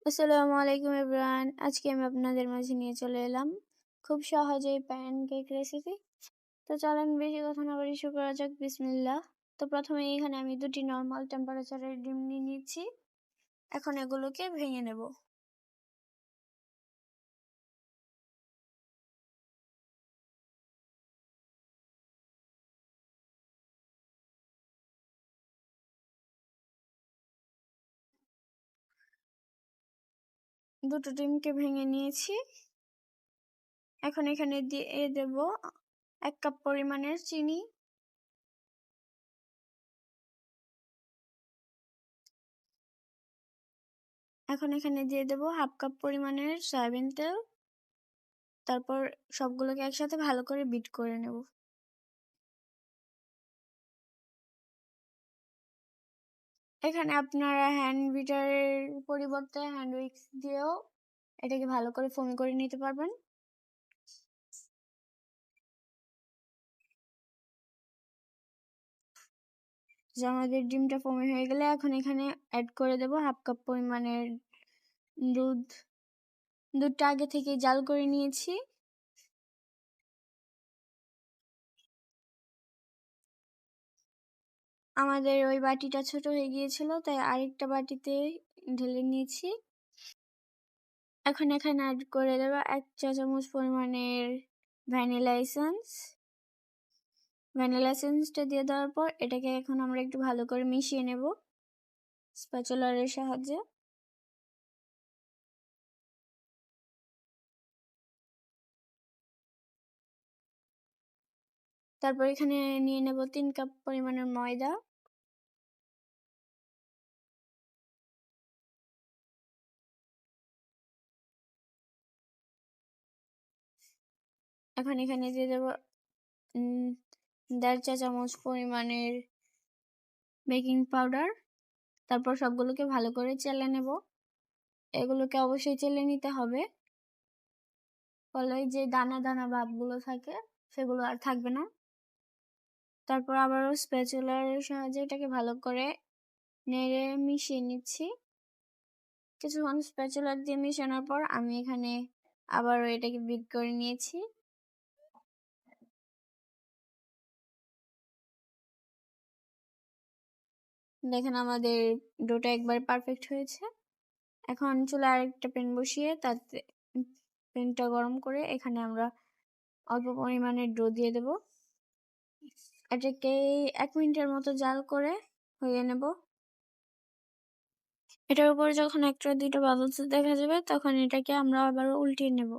আসসালামু আলাইকুম এভরিওয়ান। আজকে আমি আপনাদের মাঝে নিয়ে চলে এলাম খুব সহজেই প্যানকেক রেসিপি। তো চলেন বেশি কথা না বলে শুরু করা যাক। বিসমিল্লাহ। তো প্রথমে এখানে আমি 2টি নর্মাল টেম্পারেচারের ডিম নিয়ে নিচ্ছি। এখন এগুলোকে ভেঙে নেব। দুটো ডিমকে ভেঙে নিয়েছি। এখন এখানে দিয়ে দেব 1 কাপ পরিমাণের চিনি, এখন এখানে দিয়ে দেব 1/2 কাপ পরিমাণের সয়াবিন তেল। তারপর সবগুলোকে একসাথে ভালো করে বিট করে নেব। এখানে আপনারা হ্যান্ড বিটারের পরিবর্তে হ্যান্ড উইক্স দিয়েও এটাকে ভালো করে ফোমি করে নিতে পারবেন। যে আমাদের ডিমটা ফোমি হয়ে গেলে এখন এখানে অ্যাড করে দেব 1/2 কাপ পরিমাণের দুধ। দুধটা আগে থেকে জাল করে নিয়েছি। আমাদের ওই বাটিটা ছোট হয়ে গিয়েছিল, তাই আরেকটা বাটিতে ঢেলে নিয়েছি। এখন এখানে অ্যাড করে দেব 1 চা চামচ পরিমাণের ভ্যানিলা এসেন্স। ভ্যানিলা এসেন্সটা দিয়ে দেওয়ার পর এটাকে এখন আমরা একটু ভালো করে মিশিয়ে নেব স্প্যাচুলারের সাহায্যে। তারপর এখানে নিয়ে নেব 3 কাপ পরিমাণের ময়দা। এখন এখানে দিয়ে দেব 1.5 চা চামচ পরিমাণের বেকিং পাউডার। তারপর সবগুলোকে ভালো করে চেলে নেব। এগুলোকে অবশ্যই চেলে নিতে হবে, ফলে যে দানা দানা ভাবগুলো থাকে সেগুলো আর থাকবে না। তারপর আবারও স্প্যাচুলার সাহায্যে এটাকে ভালো করে নেড়ে মিশিয়ে নিচ্ছি। কিছুক্ষণ স্প্যাচুলার দিয়ে মিশানোর পর আমি এখানে আবারও এটাকে বিট করে নিয়েছি। দেখেন আমাদের ডোটা একবার পারফেক্ট হয়েছে। এখন চুলায় আরেকটা প্যান বসিয়ে তাতে প্যানটা গরম করে এখানে আমরা অল্প পরিমাণে ডো দিয়ে দেব। এটাকে 1 মিনিটের মতো জাল করে হয়ে নেব। এটার উপরে যখন 1-2টা বাবলস দেখা যাবে তখন এটাকে আমরা আবার উল্টিয়ে নেব।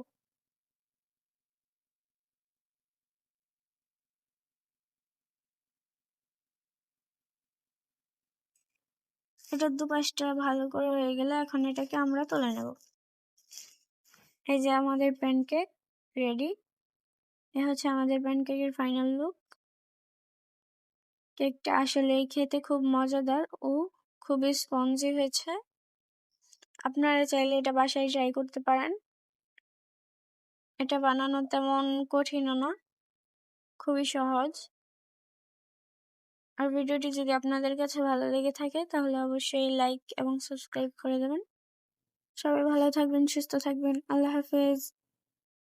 এটার দুপাশটা ভালো করে হয়ে গেলে এখন এটাকে আমরা তুলে নেব। এই যে আমাদের প্যানকেক রেডি। এ হচ্ছে আমাদের প্যানকেকের ফাইনাল লুক। কেকটা আসলেই খেতে খুব মজাদার ও খুবই স্পঞ্জি হয়েছে। আপনারা চাইলে এটা বাসায় ট্রাই করতে পারেন। এটা বানানো তেমন কঠিনও না, খুবই সহজ। আর ভিডিওটি যদি আপনাদের কাছে ভালো লেগে থাকে তাহলে অবশ্যই লাইক এবং সাবস্ক্রাইব করে দেবেন। সবাই ভালো থাকবেন, সুস্থ থাকবেন। আল্লাহ হাফেজ।